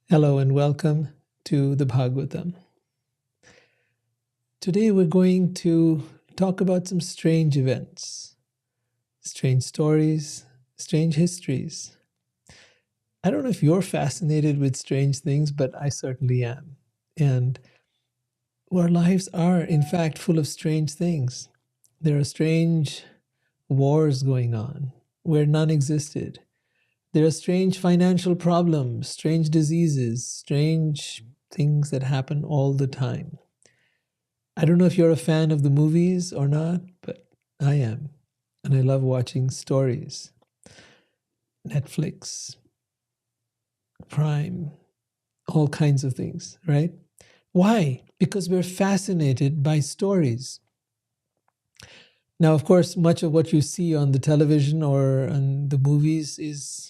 Hello and welcome to the Bhagavatam. Today we're going to talk about some strange events, strange stories, strange histories. I don't know if you're fascinated with strange things, but I certainly am. And our lives are, in fact, full of strange things. There are strange wars going on where none existed. There are strange financial problems, strange diseases, strange things that happen all the time. I don't know if you're a fan of the movies or not, but I am. And I love watching stories. Netflix, Prime, all kinds of things, right? Why? Because we're fascinated by stories. Now, of course, much of what you see on the television or on the movies is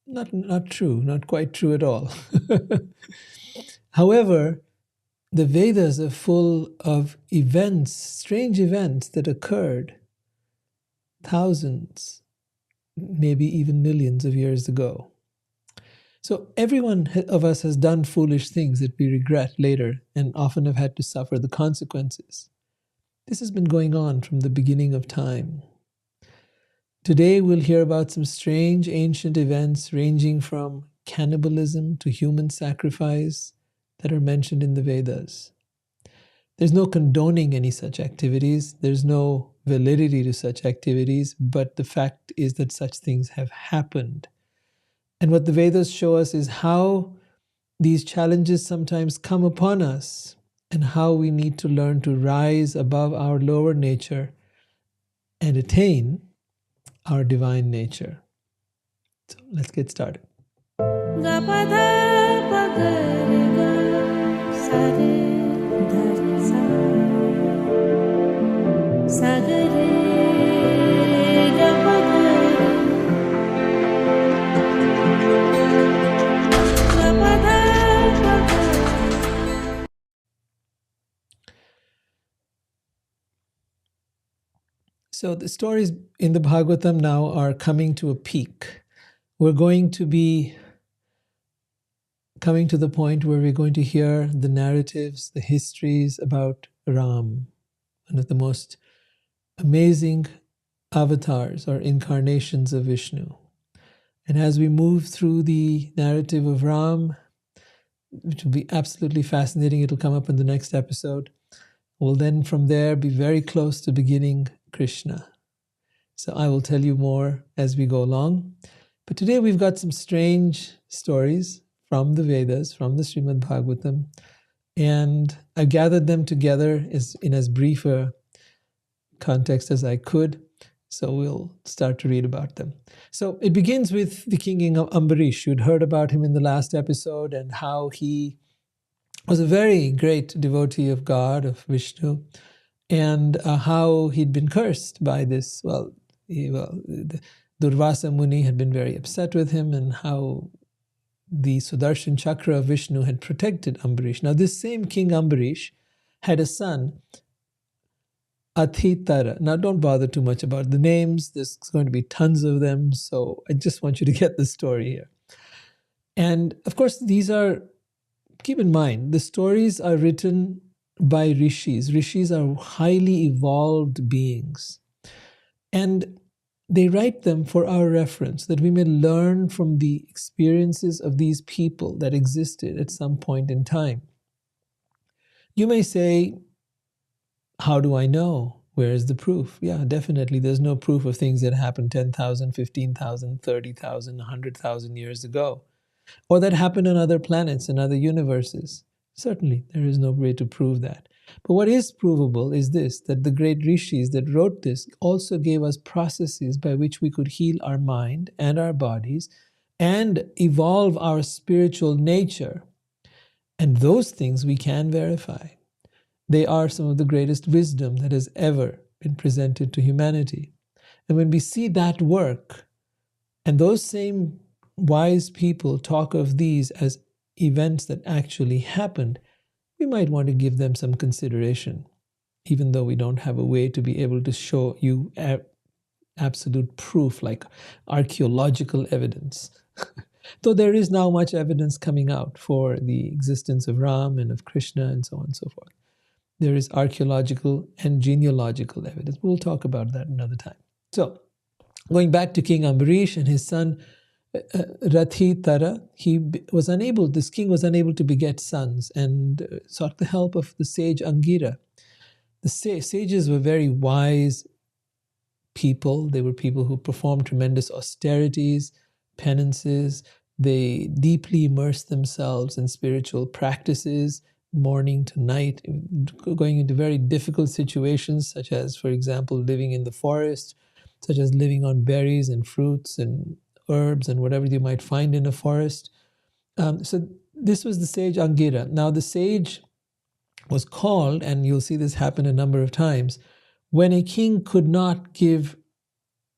not true, not quite true at all. However, the Vedas are full of events, strange events that occurred thousands, maybe even millions of years ago. So every one of us has done foolish things that we regret later and often have had to suffer the consequences. This has been going on from the beginning of time. Today we'll hear about some strange ancient events ranging from cannibalism to human sacrifice that are mentioned in the Vedas. There's no condoning any such activities. There's no validity to such activities, but the fact is that such things have happened. And what the Vedas show us is how these challenges sometimes come upon us and how we need to learn to rise above our lower nature and attain our divine nature. So let's get started. So the stories in the Bhagavatam now are coming to a peak. We're going to be coming to the point where we're going to hear the narratives, the histories about Ram, one of the most amazing avatars or incarnations of Vishnu. And as we move through the narrative of Ram, which will be absolutely fascinating, it'll come up in the next episode, we'll then from there be very close to beginning Krishna. So I will tell you more as we go along. But today we've got some strange stories from the Vedas, from the Srimad Bhagavatam, and I gathered them together in as brief a context as I could. So we'll start to read about them. So it begins with the king Ambarish. You'd heard about him in the last episode and how he was a very great devotee of God, of Vishnu, and how he'd been cursed by this. The Durvasa Muni had been very upset with him, and how the Sudarshan Chakra of Vishnu had protected Ambarish. Now, this same king Ambarish had a son, Atitara. Now, don't bother too much about the names. There's going to be tons of them, so I just want you to get the story here. And of course, keep in mind, the stories are written by rishis. Rishis are highly evolved beings. And they write them for our reference, that we may learn from the experiences of these people that existed at some point in time. You may say, how do I know? Where is the proof? Yeah, definitely. There's no proof of things that happened 10,000, 15,000, 30,000, 100,000 years ago, or that happened on other planets and other universes. Certainly, there is no way to prove that. But what is provable is this, that the great rishis that wrote this also gave us processes by which we could heal our mind and our bodies and evolve our spiritual nature. And those things we can verify. They are some of the greatest wisdom that has ever been presented to humanity. And when we see that work, and those same wise people talk of these as events that actually happened, we might want to give them some consideration, even though we don't have a way to be able to show you absolute proof like archaeological evidence. Though there is now much evidence coming out for the existence of Ram and of Krishna and so on and so forth. There is archaeological and genealogical evidence. We'll talk about that another time. So, going back to King Ambarish and his son Rathi Tara, this king was unable to beget sons and sought the help of the sage Angira. The sages were very wise people. They were people who performed tremendous austerities, penances. They deeply immersed themselves in spiritual practices, morning to night, going into very difficult situations, such as, for example, living in the forest, such as living on berries and fruits and herbs and whatever you might find in a forest. So this was the sage Angira. Now the sage was called, and you'll see this happen a number of times, when a king could not give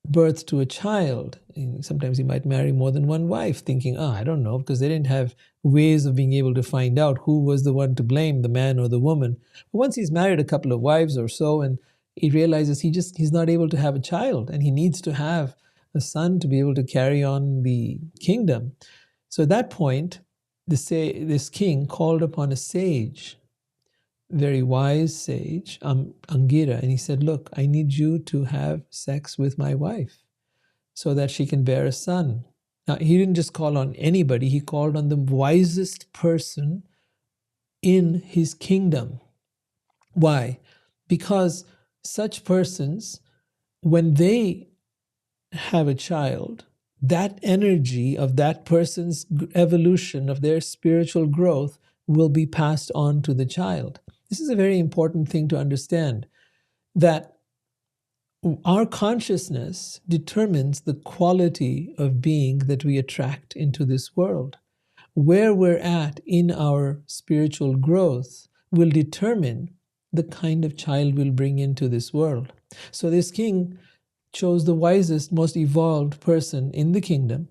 birth to a child. Sometimes he might marry more than one wife, thinking, I don't know, because they didn't have ways of being able to find out who was the one to blame, the man or the woman. But once he's married a couple of wives or so, and he realizes he's not able to have a child, and he needs to have a son to be able to carry on the kingdom. So at that point, this king called upon a sage, very wise sage, Angira, and he said, look, I need you to have sex with my wife so that she can bear a son. Now, he didn't just call on anybody, he called on the wisest person in his kingdom. Why? Because such persons, when they have a child, that energy of that person's evolution, of their spiritual growth, will be passed on to the child. This is a very important thing to understand, that our consciousness determines the quality of being that we attract into this world. Where we're at in our spiritual growth will determine the kind of child we'll bring into this world. So this king chose the wisest, most evolved person in the kingdom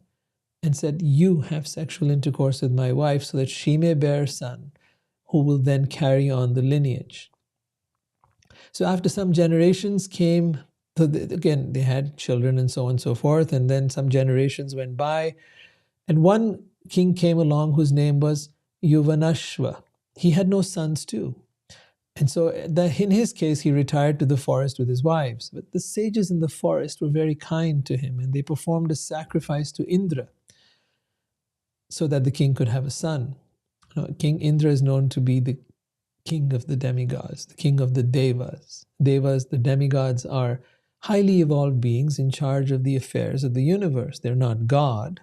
and said, you have sexual intercourse with my wife so that she may bear a son who will then carry on the lineage. So after some generations came, again, they had children and so on and so forth, and then some generations went by, and one king came along whose name was Yuvanashva. He had no sons too. And so in his case, he retired to the forest with his wives. But the sages in the forest were very kind to him, and they performed a sacrifice to Indra so that the king could have a son. King Indra is known to be the king of the demigods, the king of the devas. Devas, the demigods, are highly evolved beings in charge of the affairs of the universe. They're not God.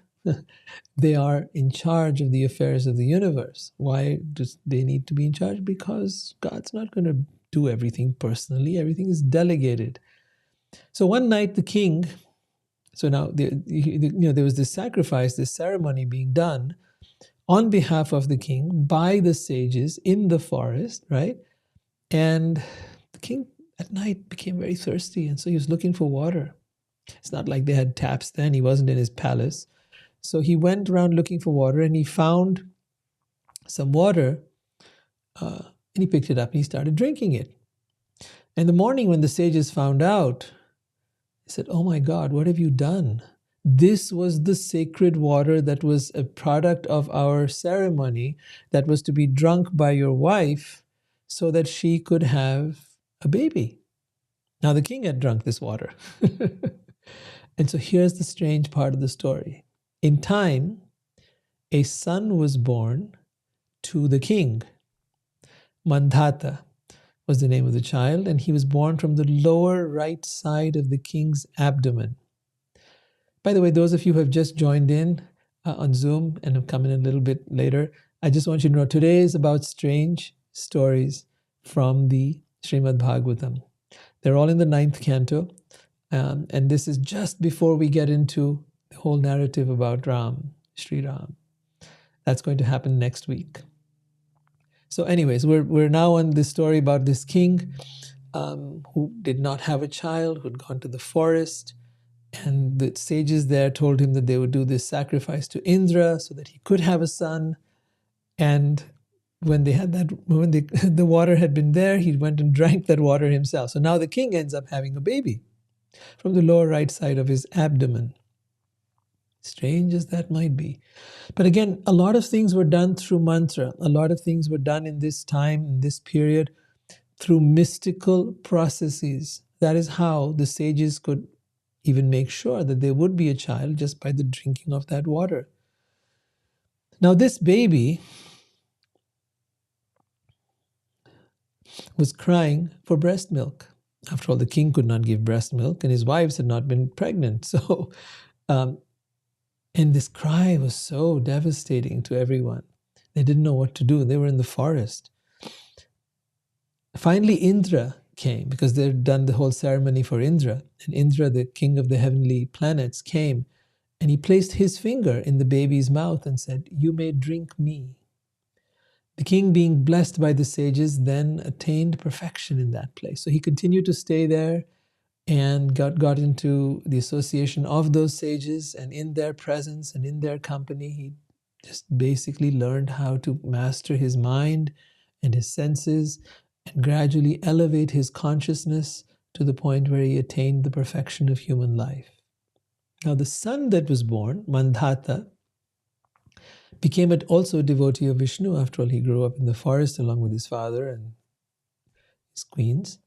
They are in charge of the affairs of the universe. Why do they need to be in charge? Because God's not going to do everything personally. Everything is delegated. So one night the king, so now there was this sacrifice, this ceremony being done on behalf of the king by the sages in the forest, right? And the king at night became very thirsty, and so he was looking for water. It's not like they had taps then. He wasn't in his palace. So he went around looking for water, and he found some water, and he picked it up and he started drinking it. In the morning when the sages found out, they said, oh my God, what have you done? This was the sacred water that was a product of our ceremony that was to be drunk by your wife so that she could have a baby. Now the king had drunk this water. And so here's the strange part of the story. In time, a son was born to the king. Mandhata was the name of the child, and he was born from the lower right side of the king's abdomen. By the way, those of you who have just joined in on Zoom and have come in a little bit later, I just want you to know today is about strange stories from the Srimad Bhagavatam. They're all in the 9th canto, and this is just before we get into the whole narrative about Ram, Sri Ram. That's going to happen next week. So anyways, we're now on this story about this king who did not have a child, who had gone to the forest, and the sages there told him that they would do this sacrifice to Indra so that he could have a son. And when the water had been there, he went and drank that water himself. So now the king ends up having a baby from the lower right side of his abdomen. Strange as that might be. But again, a lot of things were done through mantra. A lot of things were done in this time, in this period, through mystical processes. That is how the sages could even make sure that there would be a child just by the drinking of that water. Now, this baby was crying for breast milk. After all, the king could not give breast milk, and his wives had not been pregnant. So, and this cry was so devastating to everyone. They didn't know what to do. They were in the forest. Finally, Indra came, because they'd done the whole ceremony for Indra. And Indra, the king of the heavenly planets, came, and he placed his finger in the baby's mouth and said, "You may drink me." The king, being blessed by the sages, then attained perfection in that place. So he continued to stay there and got into the association of those sages, and in their presence and in their company, he just basically learned how to master his mind and his senses and gradually elevate his consciousness to the point where he attained the perfection of human life. Now, the son that was born, Mandhata, became also a devotee of Vishnu. After all, he grew up in the forest along with his father and his queens.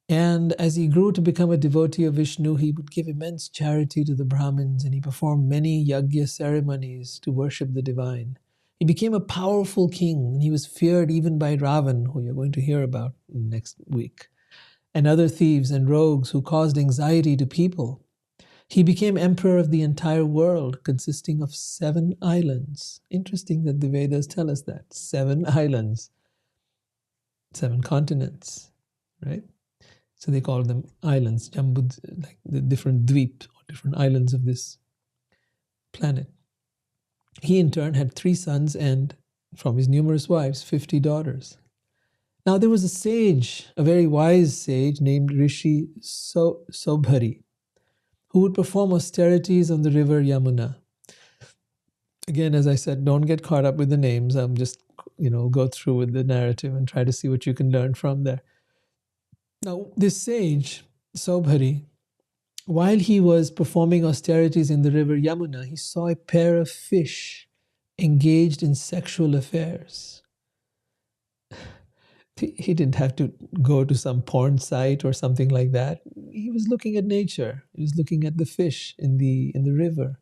And as he grew to become a devotee of Vishnu, he would give immense charity to the Brahmins, and he performed many yajna ceremonies to worship the divine. He became a powerful king, and he was feared even by Ravan, who you're going to hear about next week, and other thieves and rogues who caused anxiety to people. He became emperor of the entire world, consisting of 7 islands. Interesting that the Vedas tell us that. 7 islands, 7 continents, right? So they call them islands, Jambud, like the different dweep, or different islands of this planet. He in turn had 3 sons and, from his numerous wives, 50 daughters. Now there was a sage, a very wise sage named Rishi Sobhari, who would perform austerities on the river Yamuna. Again, as I said, don't get caught up with the names. I'm just, go through with the narrative and try to see what you can learn from there. Now, this sage, Sobhari, while he was performing austerities in the river Yamuna, he saw a pair of fish engaged in sexual affairs. He didn't have to go to some porn site or something like that. He was looking at nature. He was looking at the fish in the river.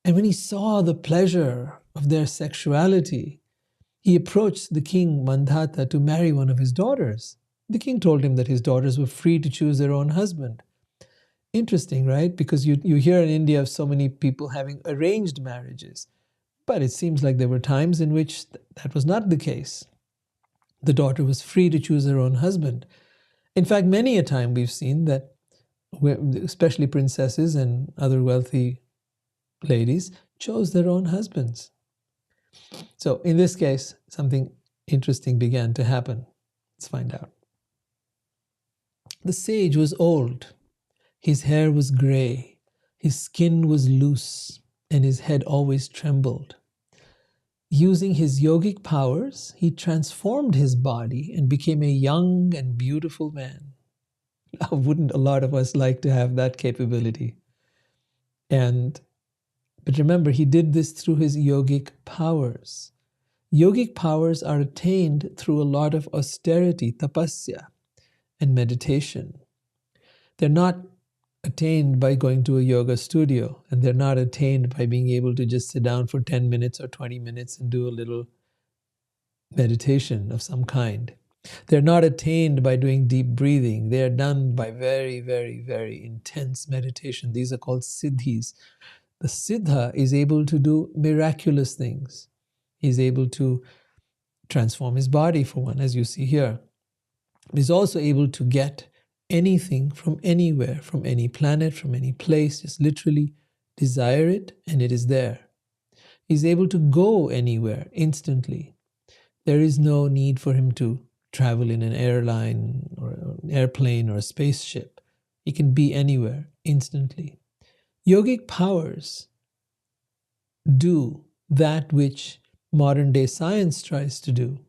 And when he saw the pleasure of their sexuality, he approached the king Mandhata to marry one of his daughters. The king told him that his daughters were free to choose their own husband. Interesting, right? Because you hear in India of so many people having arranged marriages. But it seems like there were times in which that was not the case. The daughter was free to choose her own husband. In fact, many a time we've seen that, especially princesses and other wealthy ladies, chose their own husbands. So in this case, something interesting began to happen. Let's find out. The sage was old. His hair was gray. His skin was loose, and his head always trembled. Using his yogic powers, he transformed his body and became a young and beautiful man. Now, wouldn't a lot of us like to have that capability? But remember, he did this through his yogic powers. Yogic powers are attained through a lot of austerity, tapasya, and meditation. They're not attained by going to a yoga studio, and they're not attained by being able to just sit down for 10 minutes or 20 minutes and do a little meditation of some kind. They're not attained by doing deep breathing. They are done by very, very, very intense meditation. These are called siddhis. The siddha is able to do miraculous things. He's able to transform his body, for one, as you see here. He's also able to get anything from anywhere, from any planet, from any place. Just literally desire it and it is there. He's able to go anywhere instantly. There is no need for him to travel in an airline or an airplane or a spaceship. He can be anywhere instantly. Yogic powers do that which modern day science tries to do,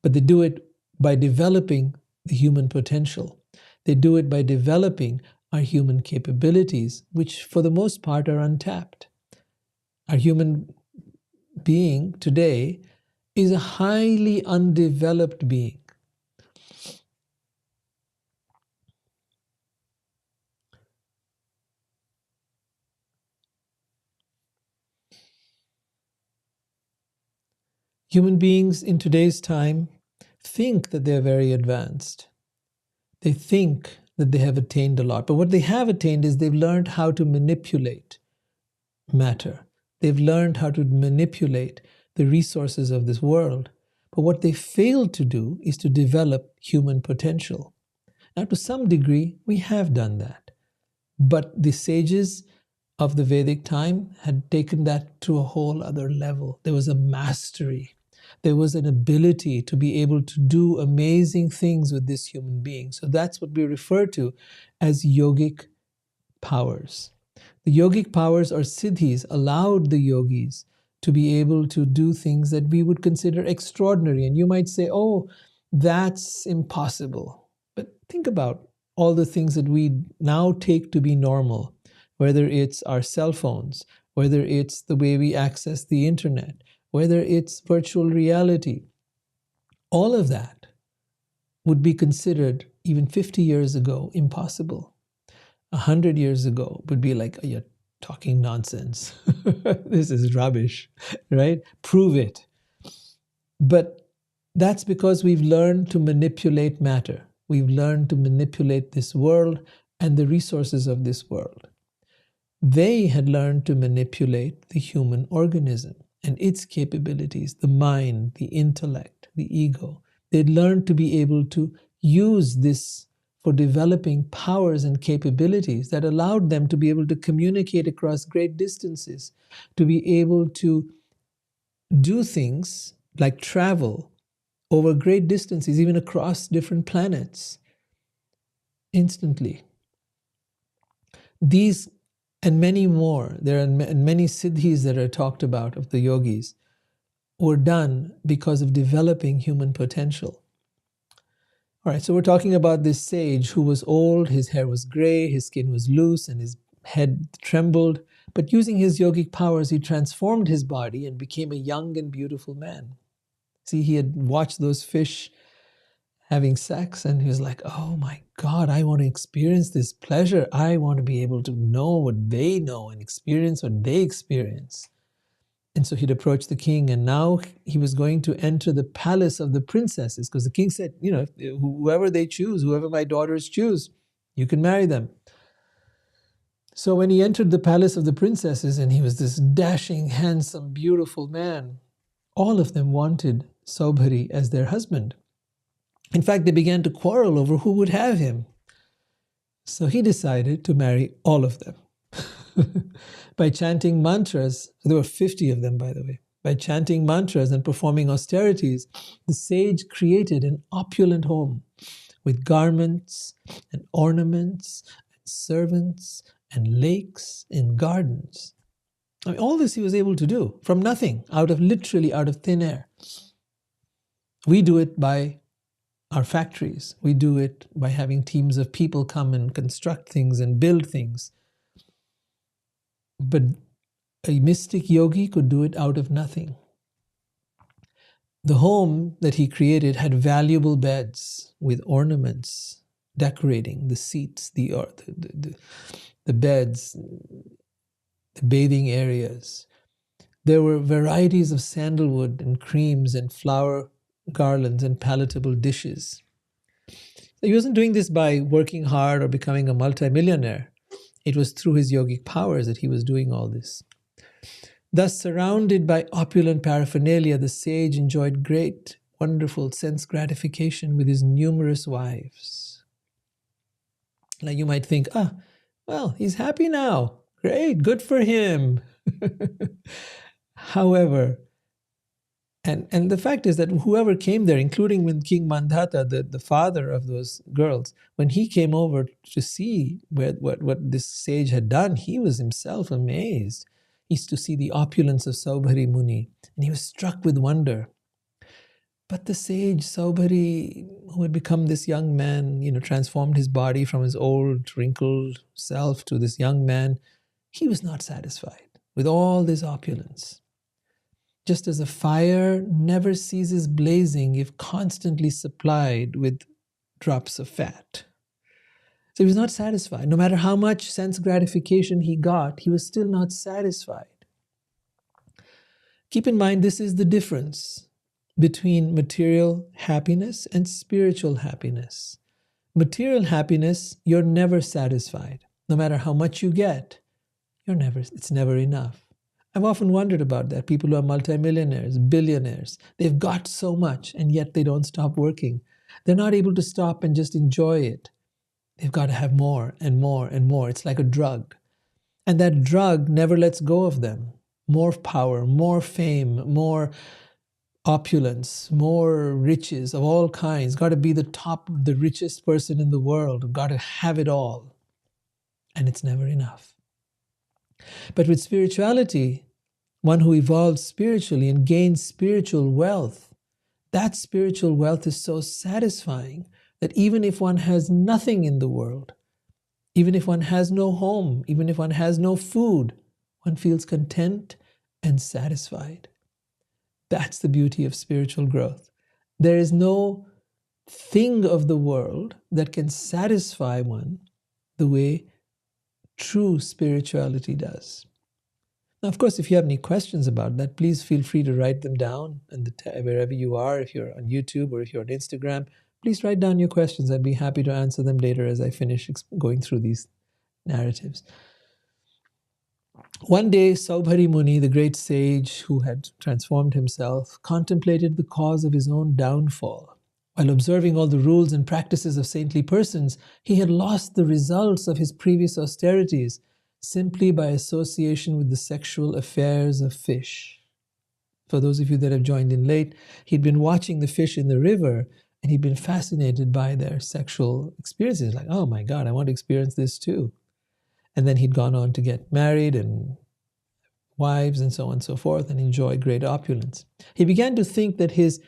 but they do it by developing the human potential. They do it by developing our human capabilities, which for the most part are untapped. Our human being today is a highly undeveloped being. Human beings in today's time think that they're very advanced. They think that they have attained a lot. But what they have attained is they've learned how to manipulate matter. They've learned how to manipulate the resources of this world. But what they failed to do is to develop human potential. Now, to some degree, we have done that. But the sages of the Vedic time had taken that to a whole other level. There was a mastery. There was an ability to be able to do amazing things with this human being. So that's what we refer to as yogic powers. The yogic powers or siddhis allowed the yogis to be able to do things that we would consider extraordinary. And you might say, oh, that's impossible. But think about all the things that we now take to be normal, whether it's our cell phones, whether it's the way we access the internet, whether it's virtual reality. All of that would be considered, even 50 years ago, impossible. 100 years ago would be like, oh, you're talking nonsense. This is rubbish, right? Prove it. But that's because we've learned to manipulate matter. We've learned to manipulate this world and the resources of this world. They had learned to manipulate the human organism and its capabilities, the mind, the intellect, the ego. They'd learned to be able to use this for developing powers and capabilities that allowed them to be able to communicate across great distances, to be able to do things like travel over great distances, even across different planets, instantly. These and many more, there are many siddhis that are talked about of the yogis, were done because of developing human potential. All right, so we're talking about this sage who was old, his hair was gray, his skin was loose, and his head trembled. But using his yogic powers, he transformed his body and became a young and beautiful man. See, he had watched those fish having sex, and he was like, oh my God, I want to experience this pleasure. I want to be able to know what they know and experience what they experience. And so he'd approach the king, and now he was going to enter the palace of the princesses, because the king said, you know, whoever they choose, whoever my daughters choose, you can marry them. So when he entered the palace of the princesses, and he was this dashing, handsome, beautiful man, all of them wanted Saubhari as their husband. In fact, they began to quarrel over who would have him. So he decided to marry all of them. By chanting mantras, there were 50 of them, by the way. By chanting mantras and performing austerities, the sage created an opulent home with garments and ornaments and servants and lakes and gardens. I mean, all this he was able to do from nothing, literally out of thin air. We do it by our factories. We do it by having teams of people come and construct things and build things. But a mystic yogi could do it out of nothing. The home that he created had valuable beds with ornaments decorating the seats, the beds, the bathing areas. There were varieties of sandalwood and creams and flower garlands and palatable dishes. So he wasn't doing this by working hard or becoming a multimillionaire. It was through his yogic powers that he was doing all this. Thus, surrounded by opulent paraphernalia, the sage enjoyed great, wonderful sense gratification with his numerous wives. Now you might think, well, he's happy now. Great, good for him. However, and the fact is that whoever came there, including when King Mandhata, the father of those girls, when he came over to see what this sage had done, he was himself amazed. He used to see the opulence of Saubhari Muni, and he was struck with wonder. But the sage Saubhari, who had become this young man, transformed his body from his old, wrinkled self to this young man, he was not satisfied with all this opulence. Just as a fire never ceases blazing if constantly supplied with drops of fat. So he was not satisfied. No matter how much sense gratification he got, he was still not satisfied. Keep in mind, this is the difference between material happiness and spiritual happiness. Material happiness, you're never satisfied. No matter how much you get, it's never enough. I've often wondered about that. People who are multimillionaires, billionaires, they've got so much and yet they don't stop working. They're not able to stop and just enjoy it. They've got to have more and more and more. It's like a drug. And that drug never lets go of them. More power, more fame, more opulence, more riches of all kinds. Got to be the top, the richest person in the world. Got to have it all. And it's never enough. But with spirituality, one who evolves spiritually and gains spiritual wealth, that spiritual wealth is so satisfying that even if one has nothing in the world, even if one has no home, even if one has no food, one feels content and satisfied. That's the beauty of spiritual growth. There is no thing of the world that can satisfy one the way true spirituality does. Now, of course, if you have any questions about that, please feel free to write them down and wherever you are, if you're on YouTube or if you're on Instagram, please write down your questions. I'd be happy to answer them later as I finish going through these narratives. One day, Saubhari Muni, the great sage who had transformed himself, contemplated the cause of his own downfall. While observing all the rules and practices of saintly persons, he had lost the results of his previous austerities simply by association with the sexual affairs of fish. For those of you that have joined in late, he'd been watching the fish in the river and he'd been fascinated by their sexual experiences. Like, oh my God, I want to experience this too. And then he'd gone on to get married and wives and so on and so forth and enjoy great opulence. He began to think that his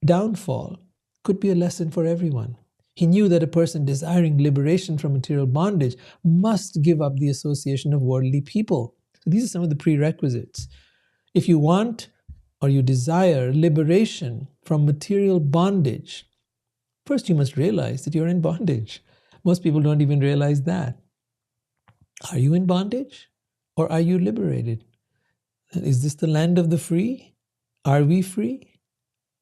downfall could be a lesson for everyone. He knew that a person desiring liberation from material bondage must give up the association of worldly people. So these are some of the prerequisites. If you want or you desire liberation from material bondage, first you must realize that you're in bondage. Most people don't even realize that. Are you in bondage or are you liberated? Is this the land of the free? Are we free?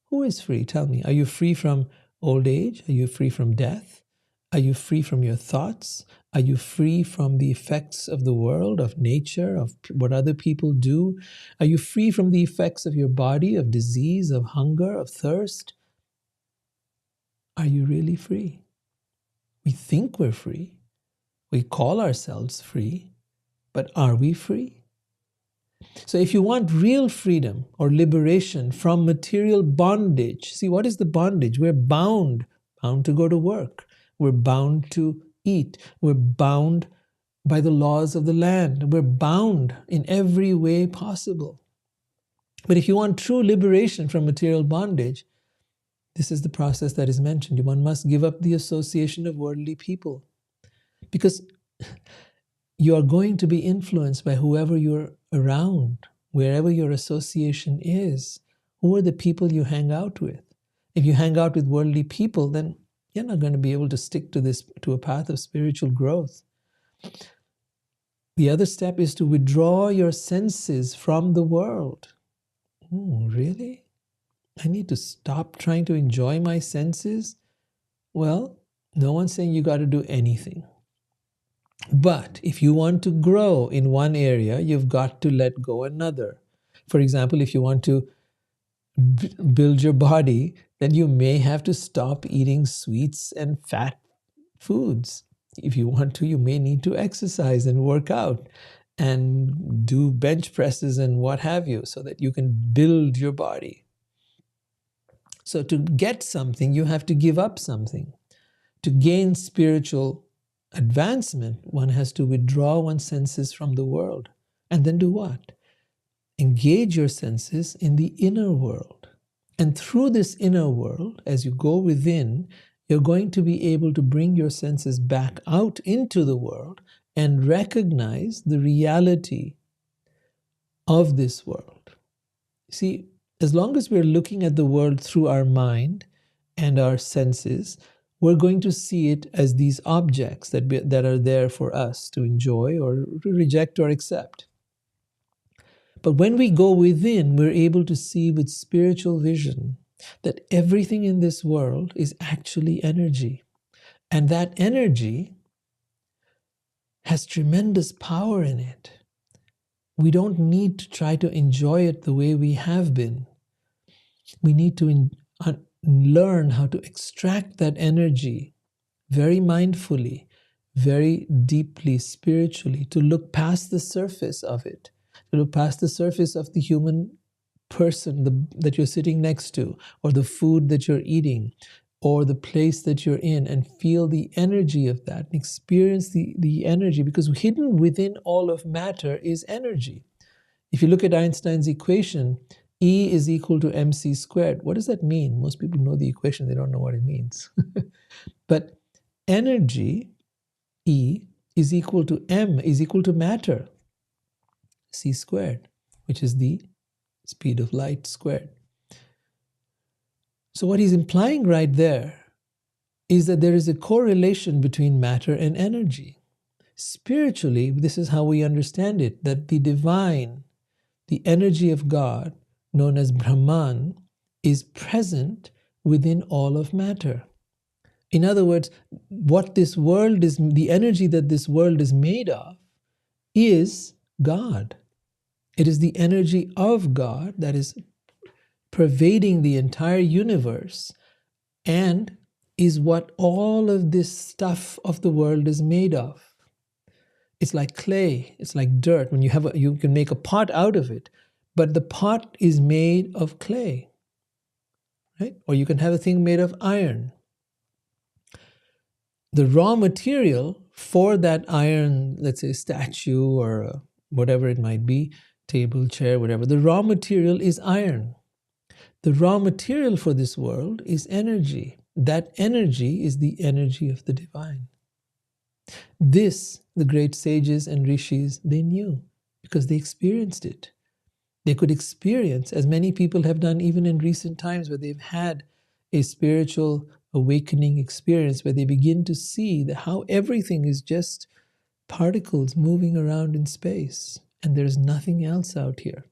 Who is free? Tell me. Are you free from old age? Are you free from death? Are you free from your thoughts? Are you free from the effects of the world, of nature, of what other people do? Are you free from the effects of your body, of disease, of hunger, of thirst? Are you really free? We think we're free. We call ourselves free, but are we free? So if you want real freedom or liberation from material bondage, see, what is the bondage? We're bound to go to work. We're bound to eat. We're bound by the laws of the land. We're bound in every way possible. But if you want true liberation from material bondage, this is the process that is mentioned. One must give up the association of worldly people. Because you are going to be influenced by whoever you're around, wherever your association is. Who are the people you hang out with? If you hang out with worldly people, then you're not going to be able to stick to a path of spiritual growth. The other step is to withdraw your senses from the world. Oh, really? I need to stop trying to enjoy my senses? Well, no one's saying you got to do anything. But if you want to grow in one area, you've got to let go another. For example, if you want to build your body, then you may have to stop eating sweets and fat foods. If you want to, you may need to exercise and work out and do bench presses and what have you, so that you can build your body. So to get something, you have to give up something. To gain spiritual advancement, one has to withdraw one's senses from the world. And then do what? Engage your senses in the inner world. And through this inner world, as you go within, you're going to be able to bring your senses back out into the world and recognize the reality of this world. See, as long as we're looking at the world through our mind and our senses, we're going to see it as these objects that are there for us to enjoy or to reject or accept. But when we go within, we're able to see with spiritual vision that everything in this world is actually energy. And that energy has tremendous power in it. We don't need to try to enjoy it the way we have been. We need to learn how to extract that energy very mindfully, very deeply, spiritually, to look past the surface of it, to look past the surface of the human person that you're sitting next to, or the food that you're eating, or the place that you're in, and feel the energy of that, and experience the energy, because hidden within all of matter is energy. If you look at Einstein's equation, E is equal to mc squared. What does that mean? Most people know the equation, they don't know what it means. But energy, E, is equal to m, is equal to matter, c squared, which is the speed of light squared. So what he's implying right there is that there is a correlation between matter and energy. Spiritually, this is how we understand it, that the divine, the energy of God, known as Brahman, is present within all of matter. In other words, what this world is, the energy that this world is made of, is God. It is the energy of God that is pervading the entire universe and is what all of this stuff of the world is made of. It's like clay, it's like dirt. When you can make a pot out of it, but the pot is made of clay, right? Or you can have a thing made of iron. The raw material for that iron, let's say statue or whatever it might be, table, chair, whatever, the raw material is iron. The raw material for this world is energy. That energy is the energy of the divine. This, the great sages and rishis, they knew because they experienced it. They could experience, as many people have done even in recent times, where they've had a spiritual awakening experience, where they begin to see that how everything is just particles moving around in space, and there's nothing else out here.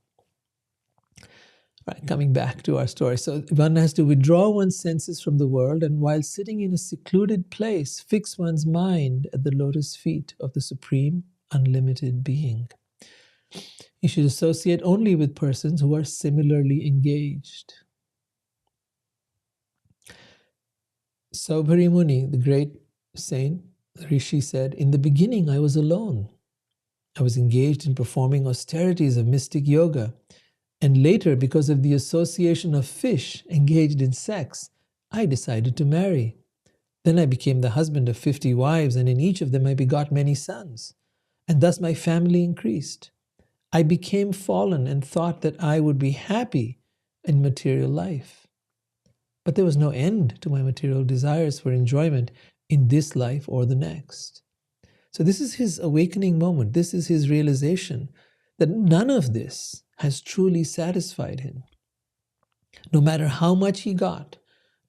Right, coming back to our story. So one has to withdraw one's senses from the world, and while sitting in a secluded place, fix one's mind at the lotus feet of the Supreme Unlimited Being. You should associate only with persons who are similarly engaged. Saubhari Muni, the great saint, the rishi, said, "In the beginning I was alone. I was engaged in performing austerities of mystic yoga. And later, because of the association of fish engaged in sex, I decided to marry. Then I became the husband of 50 wives, and in each of them I begot many sons. And thus my family increased. I became fallen and thought that I would be happy in material life. But there was no end to my material desires for enjoyment in this life or the next." So this is his awakening moment. This is his realization that none of this has truly satisfied him. No matter how much he got,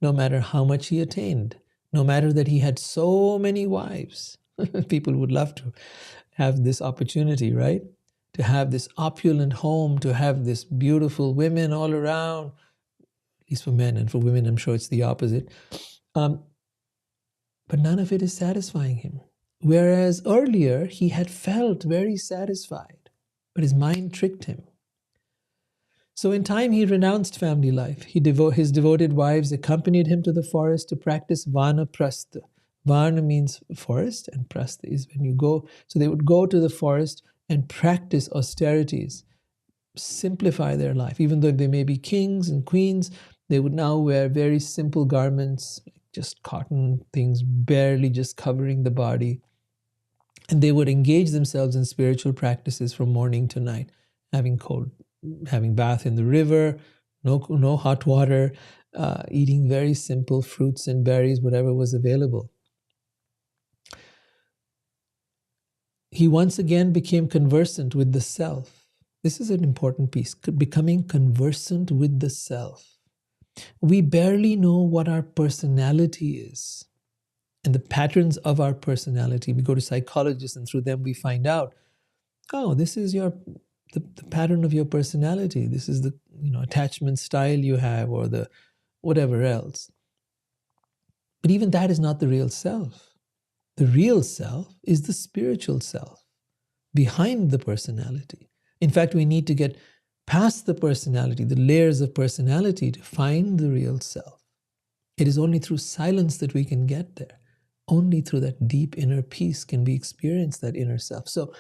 no matter how much he attained, no matter that he had so many wives. People would love to have this opportunity, right? To have this opulent home, to have this beautiful women all around, at least for men, and for women I'm sure it's the opposite. But none of it is satisfying him. Whereas earlier he had felt very satisfied, but his mind tricked him. So in time he renounced family life. His devoted wives accompanied him to the forest to practice vanaprastha. Vana means forest, and prastha is when you go. So they would go to the forest and practice austerities, simplify their life. Even though they may be kings and queens, they would now wear very simple garments, just cotton things, barely just covering the body. And they would engage themselves in spiritual practices from morning to night, having bath in the river, no hot water, eating very simple fruits and berries, whatever was available. He once again became conversant with the self. This is an important piece, becoming conversant with the self. We barely know what our personality is and the patterns of our personality. We go to psychologists and through them we find out, oh, this is the pattern of your personality. This is the attachment style you have, or the whatever else. But even that is not the real self. The real self is the spiritual self behind the personality. In fact, we need to get past the personality, the layers of personality, to find the real self. It is only through silence that we can get there. Only through that deep inner peace can we experience that inner self. So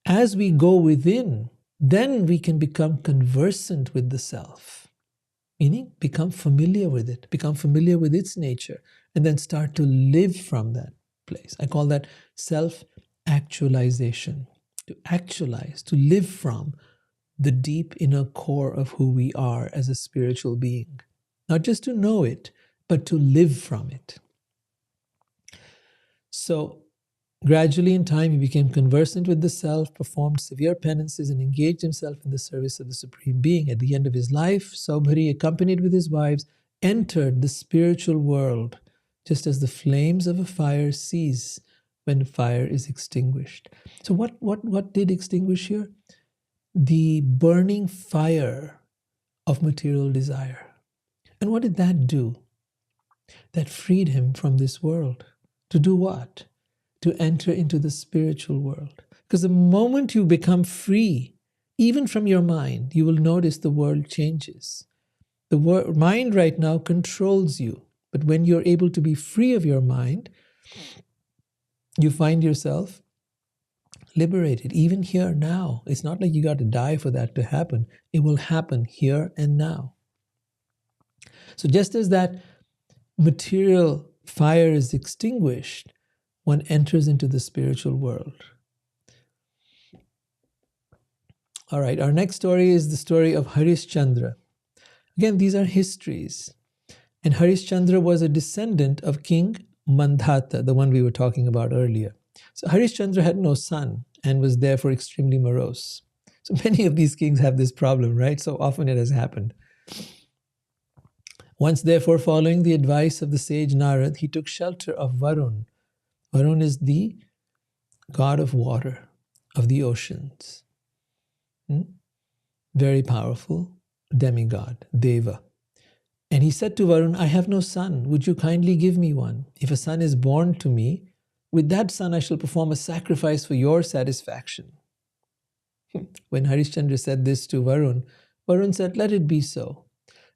as we go within, then we can become conversant with the self, meaning become familiar with it, become familiar with its nature, and then start to live from that place. I call that self-actualization. To actualize, to live from the deep inner core of who we are as a spiritual being. Not just to know it, but to live from it. So gradually in time, he became conversant with the self, performed severe penances, and engaged himself in the service of the Supreme Being. At the end of his life, Saubhari, accompanied with his wives, entered the spiritual world, just as the flames of a fire cease when fire is extinguished. So what did extinguish here? The burning fire of material desire. And what did that do? That freed him from this world. To do what? To enter into the spiritual world. Because the moment you become free, even from your mind, you will notice the world changes. The mind right now controls you. But when you're able to be free of your mind, you find yourself liberated, even here now. It's not like you got to die for that to happen. It will happen here and now. So just as that material fire is extinguished, one enters into the spiritual world. All right, our next story is the story of Harishchandra. Again, these are histories. And Harishchandra was a descendant of King Mandhata, the one we were talking about earlier. So Harishchandra had no son and was therefore extremely morose. So many of these kings have this problem, right? So often it has happened. Once, therefore, following the advice of the sage Narad, he took shelter of Varun. Varun is the god of water, of the oceans. Very powerful demigod, Deva. And he said to Varun, I have no son. Would you kindly give me one? If a son is born to me, with that son I shall perform a sacrifice for your satisfaction. When Harishchandra said this to Varun, Varun said, let it be so.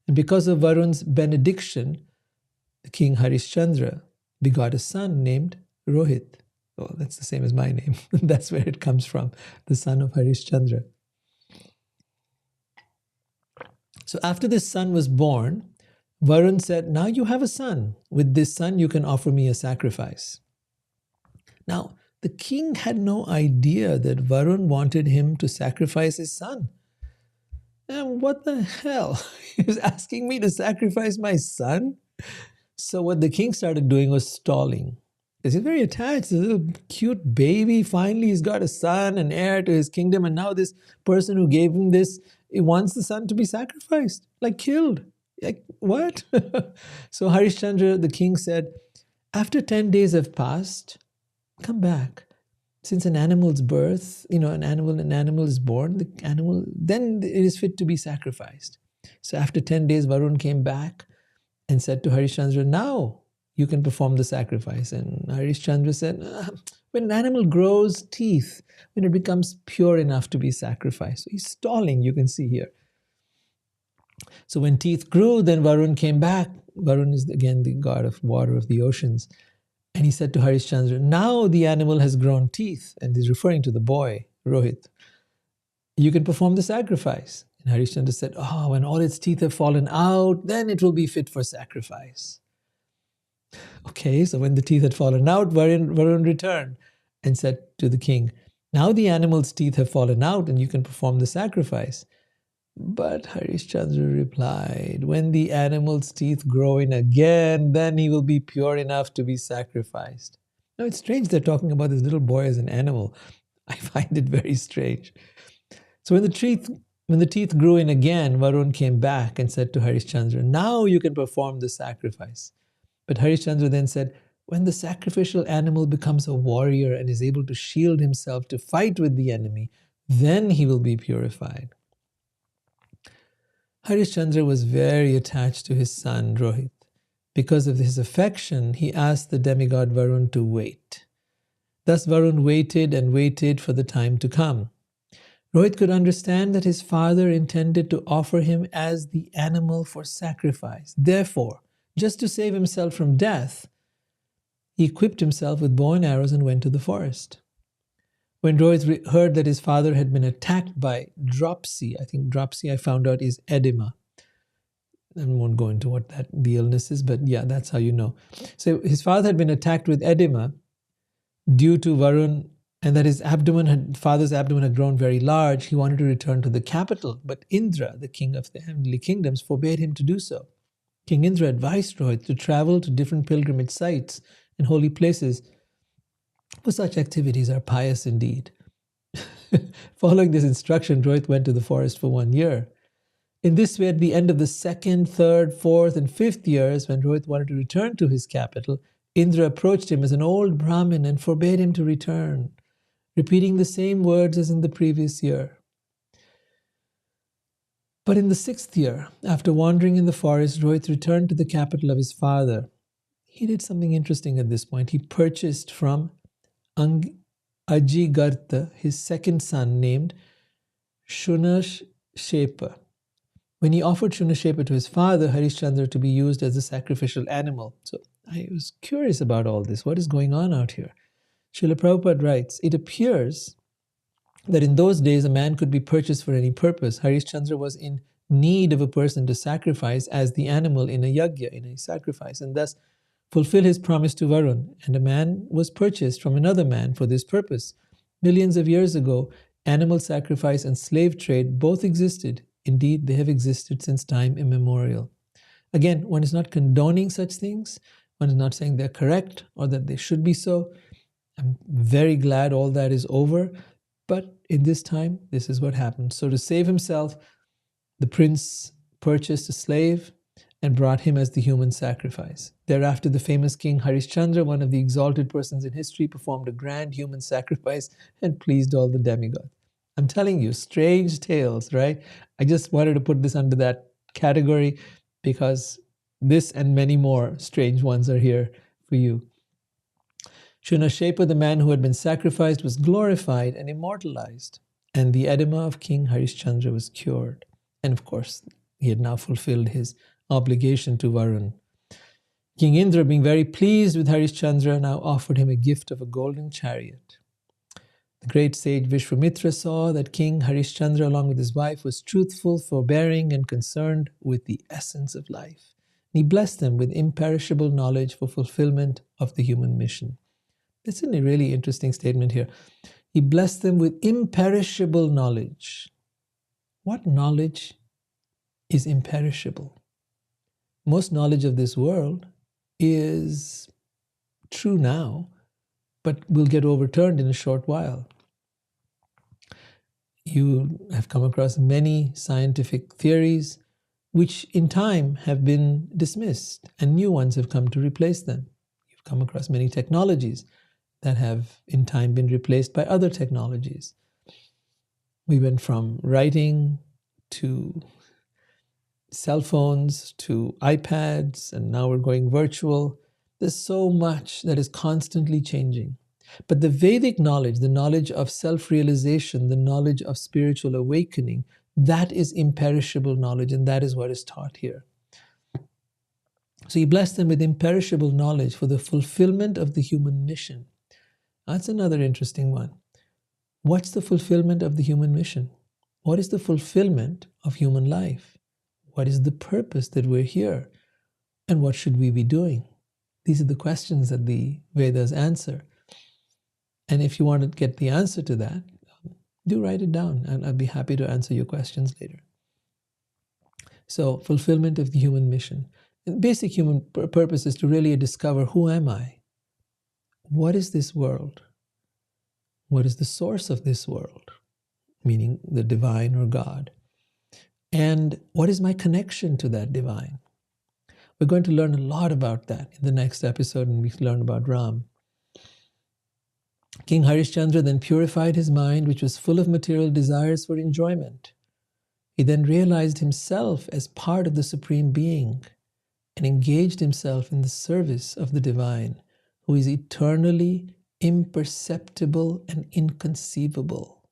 And because of Varun's benediction, the king Harishchandra begot a son named Rohit. Oh, that's the same as my name. That's where it comes from, the son of Harishchandra. So after this son was born, Varun said, now you have a son. With this son, you can offer me a sacrifice. Now, the king had no idea that Varun wanted him to sacrifice his son. And what the hell? He was asking me to sacrifice my son? So what the king started doing was stalling. Because he's very attached. This little cute baby. Finally, he's got a son, an heir to his kingdom. And now this person who gave him this, he wants the son to be sacrificed, like killed. Like, what? So Harishchandra, the king, said, after 10 days have passed, come back. Since an animal's birth, an animal is born, the animal, then it is fit to be sacrificed. So after 10 days, Varun came back and said to Harishchandra, now you can perform the sacrifice. And Harishchandra said, when an animal grows teeth, when it becomes pure enough to be sacrificed. So he's stalling, you can see here. So when teeth grew, then Varun came back. Varun is again the god of water, of the oceans. And he said to Harishchandra, now the animal has grown teeth. And he's referring to the boy, Rohit. You can perform the sacrifice. And Harishchandra said, oh, when all its teeth have fallen out, then it will be fit for sacrifice. Okay, so when the teeth had fallen out, Varun returned and said to the king, now the animal's teeth have fallen out and you can perform the sacrifice. But Harishchandra replied, when the animal's teeth grow in again, then he will be pure enough to be sacrificed. Now it's strange they're talking about this little boy as an animal. I find it very strange. So when the teeth grew in again, Varun came back and said to Harishchandra, "Now you can perform the sacrifice." But Harishchandra then said, "When the sacrificial animal becomes a warrior and is able to shield himself to fight with the enemy, then he will be purified." Harishchandra was very attached to his son Rohit. Because of his affection, he asked the demigod Varun to wait. Thus Varun waited and waited for the time to come. Rohit could understand that his father intended to offer him as the animal for sacrifice. Therefore, just to save himself from death, he equipped himself with bow and arrows and went to the forest. When Rohit heard that his father had been attacked by dropsy, I think dropsy I found out is edema. I won't go into what the illness is, but yeah, that's how you know. So his father had been attacked with edema due to Varun, and that his father's abdomen had grown very large. He wanted to return to the capital, but Indra, the king of the heavenly kingdoms, forbade him to do so. King Indra advised Rohit to travel to different pilgrimage sites and holy places, for such activities are pious indeed. Following this instruction, Rohit went to the forest for 1 year. In this way, at the end of the second, third, fourth, and fifth years, when Rohit wanted to return to his capital, Indra approached him as an old Brahmin and forbade him to return, repeating the same words as in the previous year. But in the 6th year, after wandering in the forest, Rohit returned to the capital of his father. He did something interesting at this point. He purchased from Ajigartha his second son named Shunashepa. When he offered Shunashepa to his father, Harishchandra, to be used as a sacrificial animal. So I was curious about all this. What is going on out here? Srila Prabhupada writes, it appears that in those days a man could be purchased for any purpose. Harishchandra was in need of a person to sacrifice as the animal in a yajna, in a sacrifice, and thus fulfill his promise to Varun. And a man was purchased from another man for this purpose. Millions of years ago, animal sacrifice and slave trade both existed. Indeed, they have existed since time immemorial. Again, one is not condoning such things. One is not saying they're correct or that they should be so. I'm very glad all that is over. But in this time, this is what happened. So to save himself, the prince purchased a slave and brought him as the human sacrifice. Thereafter, the famous king Harishchandra, one of the exalted persons in history, performed a grand human sacrifice and pleased all the demigods. I'm telling you, strange tales, right? I just wanted to put this under that category because this and many more strange ones are here for you. Shunashepa, the man who had been sacrificed, was glorified and immortalized, and the edema of King Harishchandra was cured. And of course, he had now fulfilled his obligation to Varun. King Indra, being very pleased with Harishchandra, now offered him a gift of a golden chariot. The great sage Vishwamitra saw that King Harishchandra, along with his wife, was truthful, forbearing, and concerned with the essence of life. And he blessed them with imperishable knowledge for fulfillment of the human mission. It's a really interesting statement here. He blessed them with imperishable knowledge. What knowledge is imperishable? Most knowledge of this world is true now, but will get overturned in a short while. You have come across many scientific theories which in time have been dismissed and new ones have come to replace them. You've come across many technologies that have in time been replaced by other technologies. We went from writing to cell phones to iPads, and now we're going virtual. There's so much that is constantly changing. But the Vedic knowledge, the knowledge of self-realization, the knowledge of spiritual awakening, that is imperishable knowledge, and that is what is taught here. So he blessed them with imperishable knowledge for the fulfillment of the human mission. That's another interesting one. What's the fulfillment of the human mission? What is the fulfillment of human life? What is the purpose that we're here? And what should we be doing? These are the questions that the Vedas answer. And if you want to get the answer to that, do write it down, and I'll be happy to answer your questions later. So, fulfillment of the human mission. The basic human purpose is to really discover, who am I? What is this world? What is the source of this world? meaning the divine or God. And what is my connection to that divine? We're going to learn a lot about that in the next episode, and we learn about Ram. King Harishchandra then purified his mind, which was full of material desires for enjoyment. He then realized himself as part of the Supreme Being and engaged himself in the service of the divine, who is eternally imperceptible and inconceivable.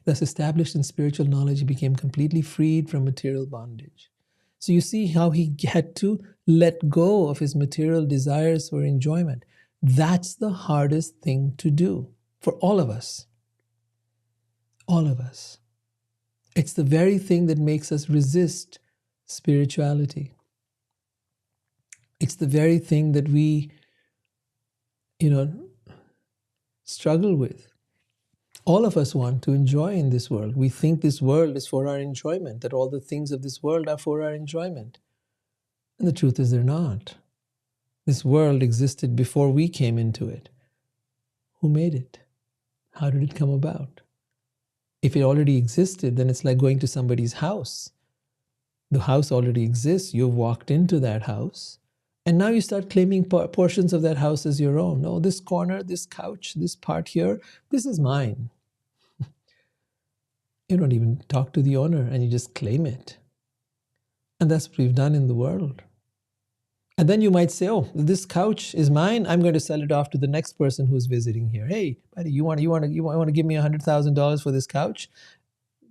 Thus, established in spiritual knowledge, he became completely freed from material bondage. So you see how he had to let go of his material desires for enjoyment. That's the hardest thing to do for all of us. All of us. It's the very thing that makes us resist spirituality. It's the very thing that we, struggle with. All of us want to enjoy in this world. We think this world is for our enjoyment, that all the things of this world are for our enjoyment. And the truth is they're not. This world existed before we came into it. Who made it? How did it come about? If it already existed, then it's like going to somebody's house. The house already exists. You've walked into that house. And now you start claiming portions of that house as your own. No, this corner, this couch, this part here, this is mine. You don't even talk to the owner and you just claim it. And that's what we've done in the world. And then you might say, oh, this couch is mine. I'm going to sell it off to the next person who's visiting here. Hey, buddy, you want to give me $100,000 for this couch?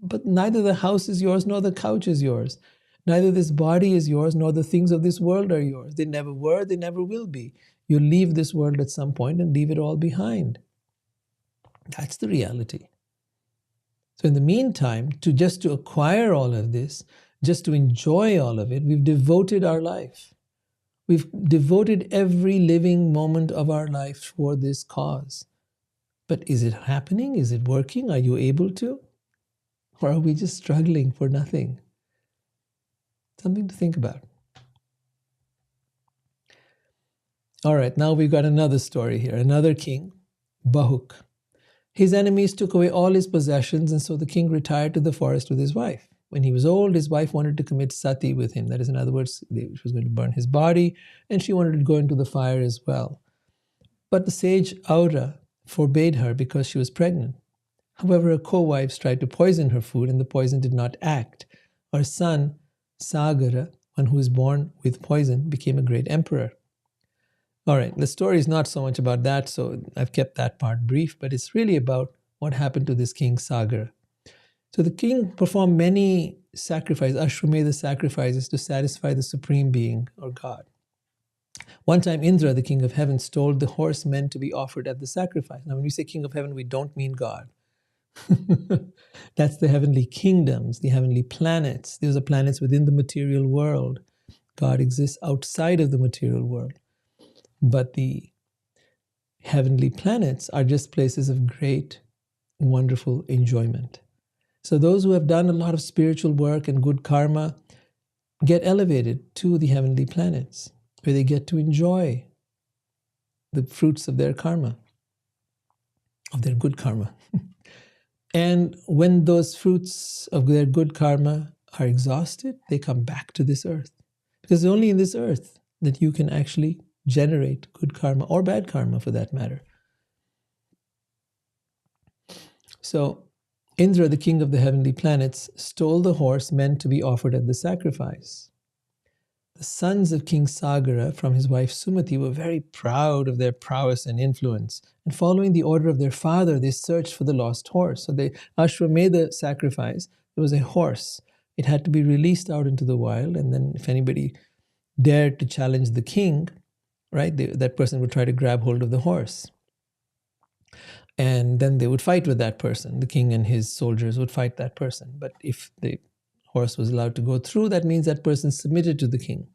But neither the house is yours nor the couch is yours. Neither this body is yours nor the things of this world are yours. They never were, they never will be. You leave this world at some point and leave it all behind. That's the reality. So in the meantime, to acquire all of this, just to enjoy all of it, we've devoted our life. We've devoted every living moment of our life for this cause. But is it happening? Is it working? Are you able to? Or are we just struggling for nothing? Something to think about. All right, now we've got another story here. Another king, Bahuk. His enemies took away all his possessions, and so the king retired to the forest with his wife. When he was old, his wife wanted to commit sati with him. That is, in other words, she was going to burn his body, and she wanted to go into the fire as well. But the sage Aura forbade her because she was pregnant. However, her co-wives tried to poison her food, and the poison did not act. Her son, Sagara, one who was born with poison, became a great emperor. All right, the story is not so much about that, so I've kept that part brief, but it's really about what happened to this king Sagara. So the king performed many sacrifices, Ashwamedha sacrifices, to satisfy the Supreme Being or God. One time, Indra, the king of heaven, stole the horse meant to be offered at the sacrifice. Now, when we say king of heaven, we don't mean God. That's the heavenly kingdoms, the heavenly planets. These are planets within the material world. God exists outside of the material world. But the heavenly planets are just places of great, wonderful enjoyment. So those who have done a lot of spiritual work and good karma get elevated to the heavenly planets, where they get to enjoy the fruits of their karma, of their good karma. And when those fruits of their good karma are exhausted, they come back to this earth. Because it's only in this earth that you can actually generate good karma, or bad karma for that matter. So Indra, the king of the heavenly planets, stole the horse meant to be offered at the sacrifice. The sons of King Sagara from his wife Sumati were very proud of their prowess and influence. And following the order of their father, they searched for the lost horse. So the Ashwamedha sacrifice, there was a horse. It had to be released out into the wild. And then if anybody dared to challenge the king, right, that person would try to grab hold of the horse. And then they would fight with that person. The king and his soldiers would fight that person. But if the horse was allowed to go through, that means that person submitted to the king.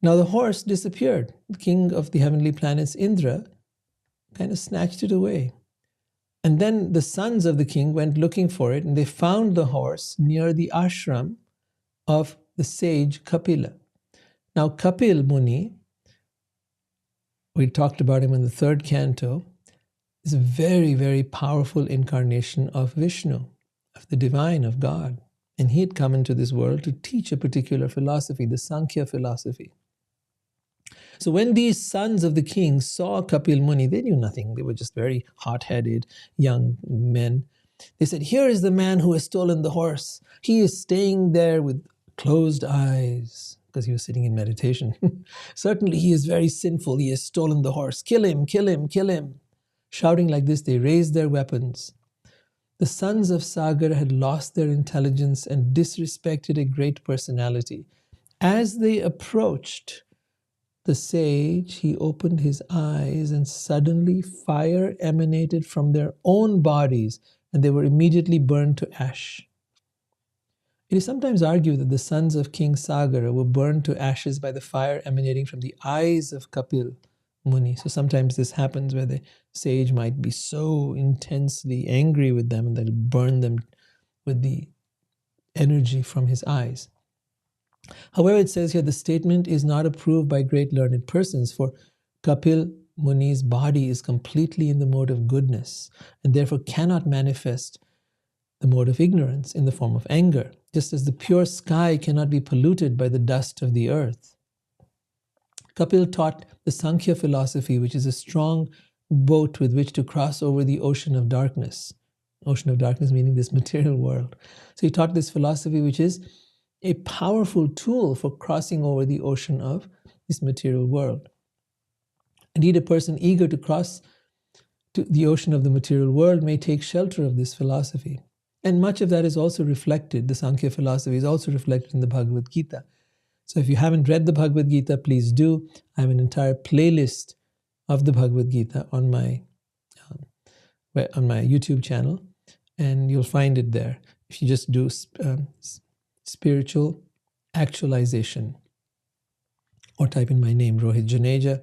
Now the horse disappeared. The king of the heavenly planets, Indra, kind of snatched it away. And then the sons of the king went looking for it, and they found the horse near the ashram of the sage Kapila. Now Kapil Muni, we talked about him in the third canto, is a very, very powerful incarnation of Vishnu, of the divine, of God. And he had come into this world to teach a particular philosophy, the Sankhya philosophy. So when these sons of the king saw Kapil Muni, they knew nothing. They were just very hot-headed young men. They said, "Here is the man who has stolen the horse. He is staying there with closed eyes," because he was sitting in meditation. "Certainly he is very sinful. He has stolen the horse. Kill him, kill him, kill him." Shouting like this, they raised their weapons. The sons of Sagar had lost their intelligence and disrespected a great personality. As they approached the sage, he opened his eyes, and suddenly fire emanated from their own bodies, and they were immediately burned to ash. It is sometimes argued that the sons of King Sagar were burned to ashes by the fire emanating from the eyes of Kapil Muni. So sometimes this happens where the sage might be so intensely angry with them and that it burn them with the energy from his eyes. However, it says here the statement is not approved by great learned persons, for Kapil Muni's body is completely in the mode of goodness and therefore cannot manifest the mode of ignorance in the form of anger, just as the pure sky cannot be polluted by the dust of the earth. Kapil taught the Sankhya philosophy, which is a strong boat with which to cross over the ocean of darkness. Ocean of darkness meaning this material world. So he taught this philosophy, which is a powerful tool for crossing over the ocean of this material world. Indeed, a person eager to cross to the ocean of the material world may take shelter of this philosophy. And much of that is also reflected, the Sankhya philosophy is also reflected in the Bhagavad Gita. So if you haven't read the Bhagavad Gita, please do. I have an entire playlist of the Bhagavad Gita on my YouTube channel, and you'll find it there. If you just do spiritual actualization, or type in my name, Rohit Janeja,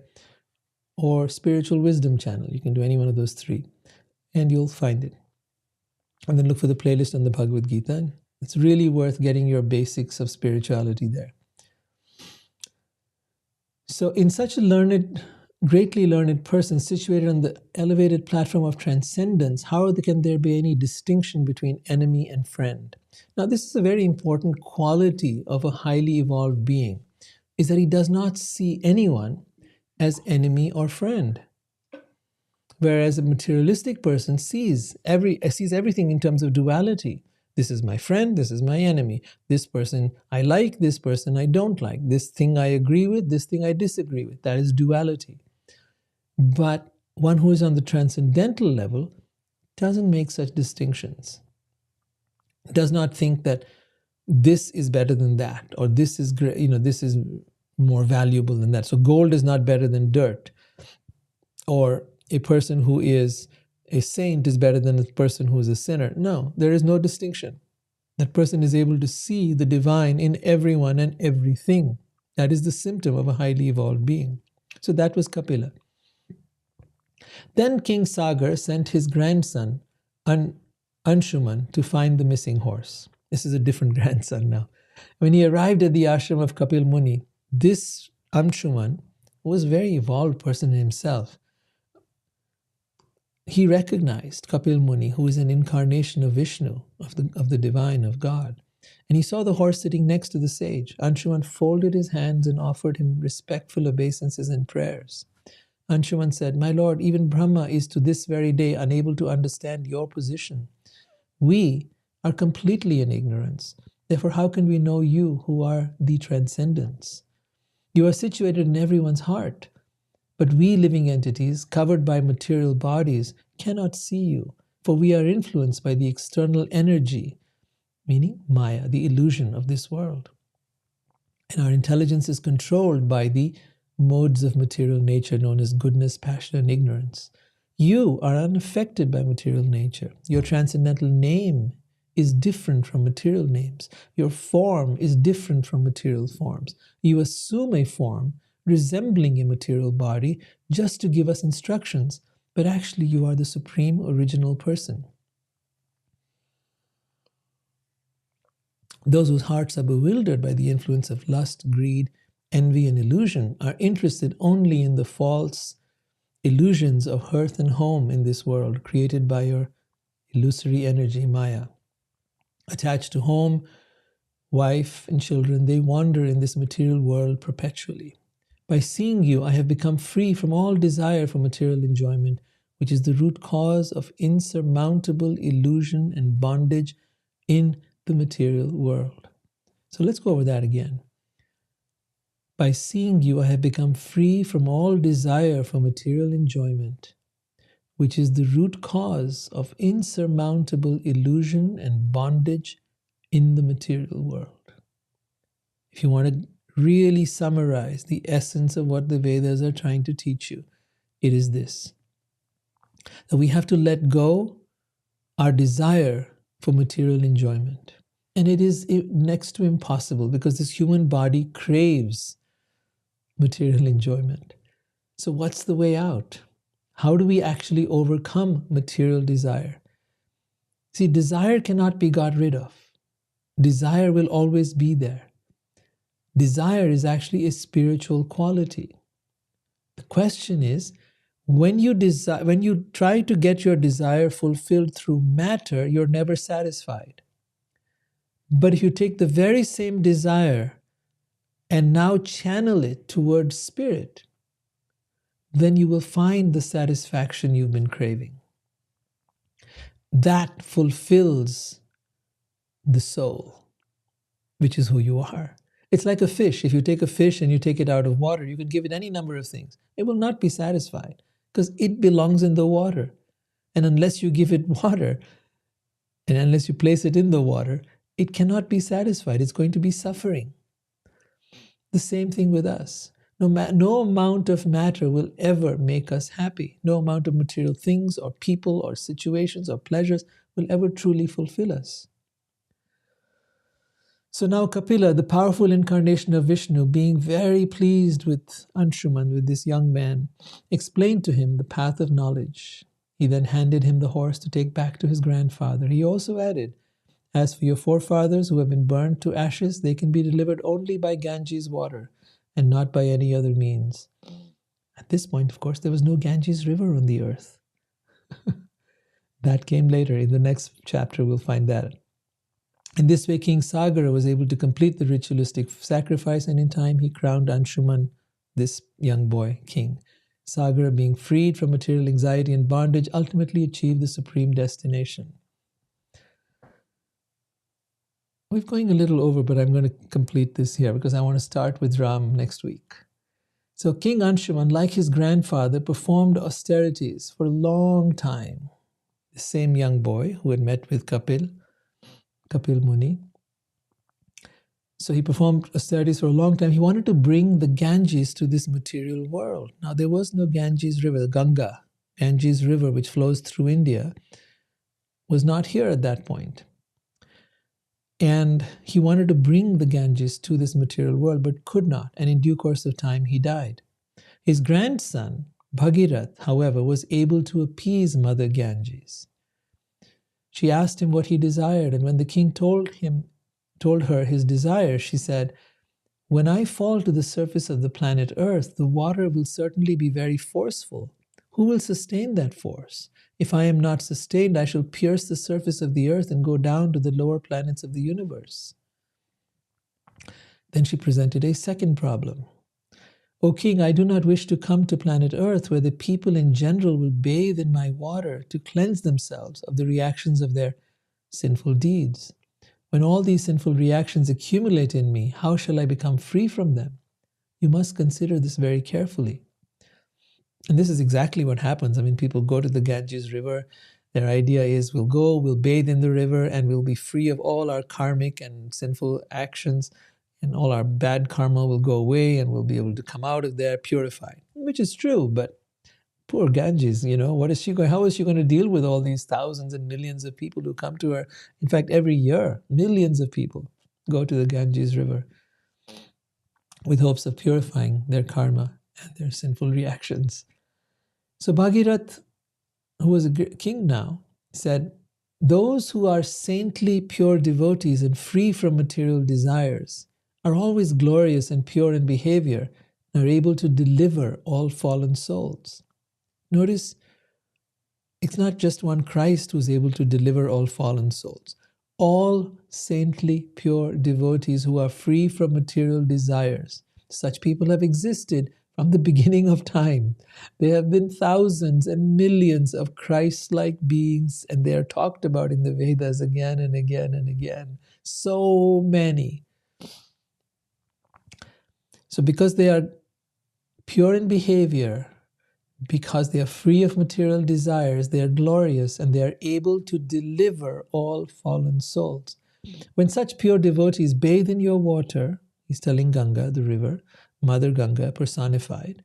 or spiritual wisdom channel. You can do any one of those three, and you'll find it. And then look for the playlist on the Bhagavad Gita. It's really worth getting your basics of spirituality there. So in such a learned, greatly learned person situated on the elevated platform of transcendence, how can there be any distinction between enemy and friend? Now, this is a very important quality of a highly evolved being, is that he does not see anyone as enemy or friend. Whereas a materialistic person sees everything in terms of duality. This is my friend, this is my enemy. This person I like, this person I don't like. This thing I agree with, this thing I disagree with. That is duality. But one who is on the transcendental level doesn't make such distinctions. Does not think that this is better than that, or this is great, this is more valuable than that. So gold is not better than dirt, or a person who is a saint is better than a person who is a sinner. No, there is no distinction. That person is able to see the divine in everyone and everything. That is the symptom of a highly evolved being. So that was Kapila. Then King Sagar sent his grandson, Anshuman, to find the missing horse. This is a different grandson now. When he arrived at the ashram of Kapil Muni, this Anshuman was a very evolved person in himself. He recognized Kapil Muni, who is an incarnation of Vishnu, of the divine, of God. And he saw the horse sitting next to the sage. Anshuman folded his hands and offered him respectful obeisances and prayers. Anshuman said, "My lord, even Brahma is to this very day unable to understand your position. We are completely in ignorance. Therefore, how can we know you who are the transcendence? You are situated in everyone's heart. But we living entities, covered by material bodies, cannot see you, for we are influenced by the external energy, meaning Maya, the illusion of this world. And our intelligence is controlled by the modes of material nature known as goodness, passion, and ignorance. You are unaffected by material nature. Your transcendental name is different from material names. Your form is different from material forms. You assume a form resembling a material body just to give us instructions, but actually you are the supreme original person. Those whose hearts are bewildered by the influence of lust, greed, envy, and illusion are interested only in the false illusions of hearth and home in this world created by your illusory energy, Maya. Attached to home, wife, and children, they wander in this material world perpetually. By seeing you, I have become free from all desire for material enjoyment, which is the root cause of insurmountable illusion and bondage in the material world. So let's go over that again. By seeing you, I have become free from all desire for material enjoyment, which is the root cause of insurmountable illusion and bondage in the material world. If you want to really summarize the essence of what the Vedas are trying to teach you, it is this: that we have to let go our desire for material enjoyment. And it is next to impossible because this human body craves material enjoyment. So what's the way out? How do we actually overcome material desire? See, desire cannot be got rid of. Desire will always be there. Desire is actually a spiritual quality. The question is, when you try to get your desire fulfilled through matter, you're never satisfied. But if you take the very same desire and now channel it towards spirit, then you will find the satisfaction you've been craving. That fulfills the soul, which is who you are. It's like a fish. If you take a fish and you take it out of water, you can give it any number of things. It will not be satisfied because it belongs in the water. And unless you give it water, and unless you place it in the water, it cannot be satisfied. It's going to be suffering. The same thing with us. No amount of matter will ever make us happy. No amount of material things or people or situations or pleasures will ever truly fulfill us. So now Kapila, the powerful incarnation of Vishnu, being very pleased with Anshuman, with this young man, explained to him the path of knowledge. He then handed him the horse to take back to his grandfather. He also added, "As for your forefathers who have been burned to ashes, they can be delivered only by Ganges water and not by any other means." At this point, of course, there was no Ganges river on the earth. That came later. In the next chapter, we'll find that. In this way, King Sagara was able to complete the ritualistic sacrifice, and in time he crowned Anshuman, this young boy, king. Sagara, being freed from material anxiety and bondage, ultimately achieved the supreme destination. We're going a little over, but I'm going to complete this here because I want to start with Ram next week. So King Anshuman, like his grandfather, performed austerities for a long time. The same young boy who had met with Kapil Muni. So he performed austerities for a long time. He wanted to bring the Ganges to this material world. Now there was no Ganges river, the Ganges river, which flows through India, was not here at that point. And he wanted to bring the Ganges to this material world, but could not. And in due course of time, he died. His grandson, Bhagirath, however, was able to appease Mother Ganges. She asked him what he desired, and when the king told her his desire, she said, "When I fall to the surface of the planet Earth, the water will certainly be very forceful. Who will sustain that force? If I am not sustained, I shall pierce the surface of the earth and go down to the lower planets of the universe." Then she presented a second problem. "O king, I do not wish to come to planet Earth where the people in general will bathe in my water to cleanse themselves of the reactions of their sinful deeds. When all these sinful reactions accumulate in me, how shall I become free from them? You must consider this very carefully." And this is exactly what happens. I mean, people go to the Ganges river. Their idea is we'll bathe in the river, and we'll be free of all our karmic and sinful actions, and all our bad karma will go away, and we'll be able to come out of there purified, which is true. But poor Ganges, how is she going to deal with all these thousands and millions of people who come to her? In fact, every year, millions of people go to the Ganges river with hopes of purifying their karma and their sinful reactions. So Bhagirath, who was a king now, said, "Those who are saintly, pure devotees and free from material desires are always glorious and pure in behavior and are able to deliver all fallen souls. Notice it's not just one Christ who's able to deliver all fallen souls. All saintly, pure devotees who are free from material desires. Such people have existed from the beginning of time. There have been thousands and millions of Christ-like beings, and they are talked about in the Vedas again and again and again. So many. So because they are pure in behavior, because they are free of material desires, they are glorious and they are able to deliver all fallen souls. When such pure devotees bathe in your water, he's telling Ganga, the river, Mother Ganga personified.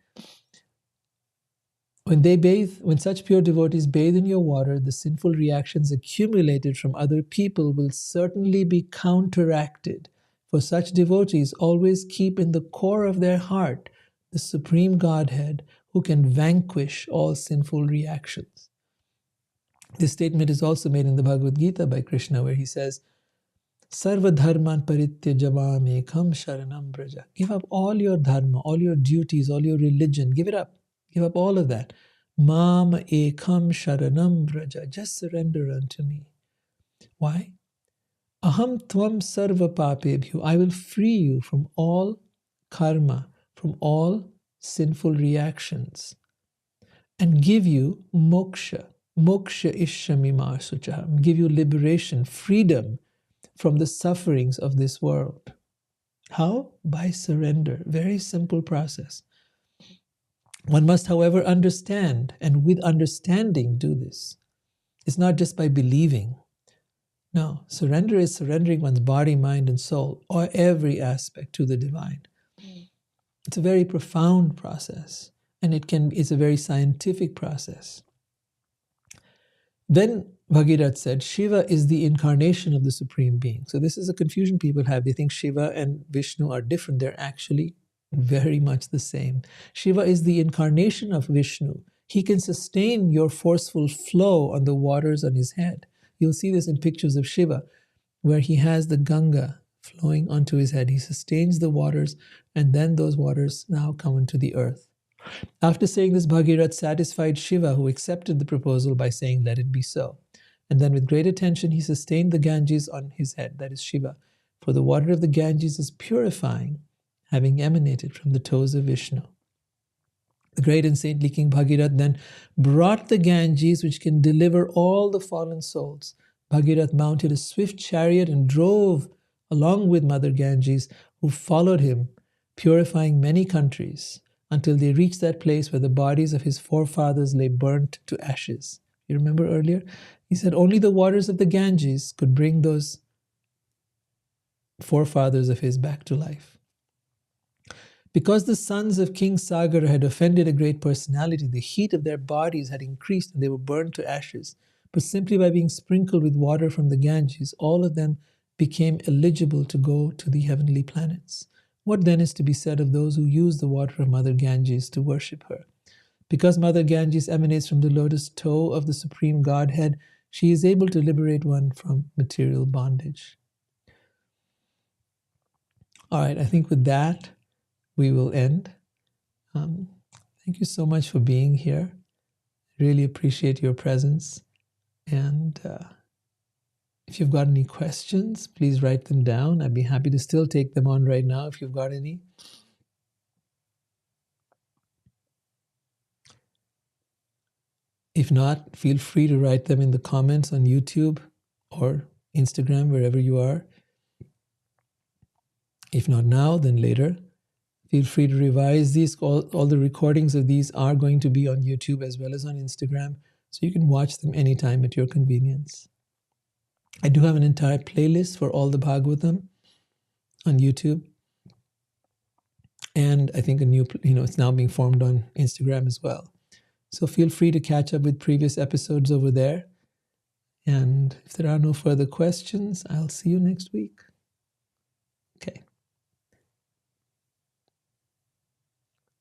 When such pure devotees bathe in your water, the sinful reactions accumulated from other people will certainly be counteracted. For such devotees always keep in the core of their heart the Supreme Godhead who can vanquish all sinful reactions. This statement is also made in the Bhagavad Gita by Krishna, where he says, Sarva dharman parityajam ekam sharanam braja. Give up all your dharma, all your duties, all your religion. Give it up. Give up all of that. Mam ekam sharanam braja. Just surrender unto me. Why? Aham tvam sarva papebhyo. I will free you from all karma, from all sinful reactions, and give you moksha. Moksha ishamimar suchaham. Give you liberation, freedom from the sufferings of this world. How? By surrender. Very simple process. One must, however, understand, and with understanding do this. It's not just by believing. No, surrender is surrendering one's body, mind, and soul, or every aspect to the divine. It's a very profound process, and it's a very scientific process. Then Bhagirath said, Shiva is the incarnation of the Supreme Being. So this is a confusion people have. They think Shiva and Vishnu are different. They're actually very much the same. Shiva is the incarnation of Vishnu. He can sustain your forceful flow on the waters on his head. You'll see this in pictures of Shiva, where he has the Ganga flowing onto his head. He sustains the waters, and then those waters now come into the earth. After saying this, Bhagirath satisfied Shiva, who accepted the proposal by saying, let it be so. And then with great attention, he sustained the Ganges on his head, that is Shiva. For the water of the Ganges is purifying, having emanated from the toes of Vishnu. The great and saintly King Bhagirath then brought the Ganges, which can deliver all the fallen souls. Bhagirath mounted a swift chariot and drove along with Mother Ganges, who followed him, purifying many countries, until they reached that place where the bodies of his forefathers lay burnt to ashes. You remember earlier? He said only the waters of the Ganges could bring those forefathers of his back to life. Because the sons of King Sagar had offended a great personality, the heat of their bodies had increased and they were burned to ashes. But simply by being sprinkled with water from the Ganges, all of them became eligible to go to the heavenly planets. What then is to be said of those who use the water of Mother Ganges to worship her? Because Mother Ganges emanates from the lotus toe of the Supreme Godhead, she is able to liberate one from material bondage. All right, I think with that, we will end. Thank you so much for being here. Really appreciate your presence. And if you've got any questions, please write them down. I'd be happy to still take them on right now if you've got any. If not, feel free to write them in the comments on YouTube or Instagram, wherever you are. If not now, then later. Feel free to revise these. All the recordings of these are going to be on YouTube as well as on Instagram, so you can watch them anytime at your convenience. I do have an entire playlist for all the Bhagavatam on YouTube. And I think it's now being formed on Instagram as well. So feel free to catch up with previous episodes over there. And if there are no further questions, I'll see you next week. Okay.